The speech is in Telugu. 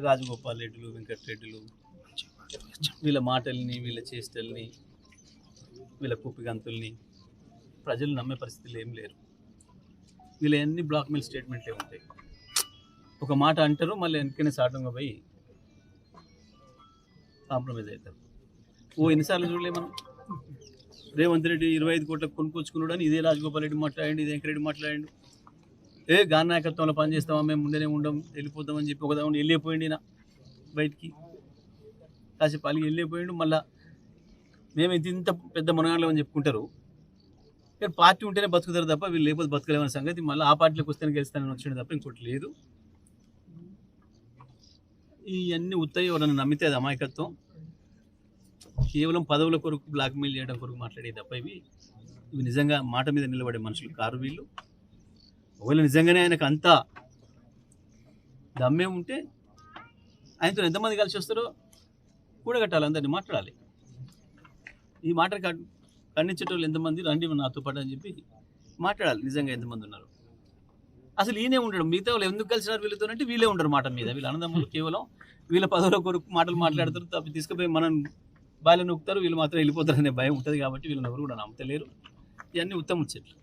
రాజగోపాల్ రెడ్డిలు, వెంకటరెడ్డిలు వీళ్ళ మాటల్ని, వీళ్ళ చేష్టల్ని, వీళ్ళ కుప్పిగంతుల్ని ప్రజలు నమ్మే పరిస్థితులు ఏం లేరు. వీళ్ళ అన్ని బ్లాక్ మెయిల్ స్టేట్మెంట్లే ఉంటాయి. ఒక మాట అంటారు, మళ్ళీ వెనకనే సాటంగా పోయి కాంప్రమైజ్ అవుతారు. ఎన్నిసార్లు చూడలే మనం. రేవంత్ రెడ్డి 25 కోట్లకు కొనుక్కొచ్చుకున్నాడు అని ఇదే రాజగోపాల్ రెడ్డి మాట్లాడండి, ఇదే వెంకరెడ్డి మాట్లాడండి. గాని నాయకత్వంలో పనిచేస్తామా, మేము ముందేనే ఉండం, వెళ్ళిపోతామని చెప్పి ఒకదాని వెళ్ళిపోయింది నా బయటికి కాసేపు అలిగి వెళ్ళిపోయిండు. మళ్ళీ మేము ఇంత పెద్ద మునగాళ్ళం అని చెప్పుకుంటారు. కానీ పార్టీ ఉంటేనే బతుకుతారు తప్ప వీళ్ళు లేకపోతే బతకలేమనే సంగతి మళ్ళీ ఆ పార్టీలోకి వస్తేనే గెలుస్తానని వచ్చింది తప్ప ఇంకోటి లేదు. ఇవన్నీ ఉత్తయి ఎవరన్నా నమ్మితే అది అమాయకత్వం. కేవలం పదవుల కొరకు బ్లాక్మెయిల్ చేయడం కొరకు మాట్లాడే తప్ప ఇవి నిజంగా మాట మీద నిలబడే మనుషులు కారు వీళ్ళు. ఒకవేళ నిజంగానే ఆయనకు అంతా దమ్మే ఉంటే ఆయనతో ఎంతమంది కలిసి వస్తారో కూడగట్టాలి, అందరినీ మాట్లాడాలి. ఈ మాట ఖండించేటోళ్ళు ఎంతమంది రండి నాతో పాటు అని చెప్పి మాట్లాడాలి. నిజంగా ఎంతమంది ఉన్నారు. అసలు ఈయనే ఉండడు, మిగతా వాళ్ళు ఎందుకు కలిసినారు వీళ్ళతో అంటే వీళ్ళే ఉండరు మాట మీద. వీళ్ళ అన్నదమ్ములు కేవలం వీళ్ళ పదవుల కొరకు మాటలు మాట్లాడతారు తప్ప తీసుకుపోయి మనం బాగా నొక్కుతారు, వీళ్ళు మాత్రం వెళ్ళిపోతారు అనే భయం ఉంటుంది. కాబట్టి వీళ్ళని ఎవరు కూడా నమ్మతలేరు. ఇవన్నీ ఉత్తమ చెట్లు.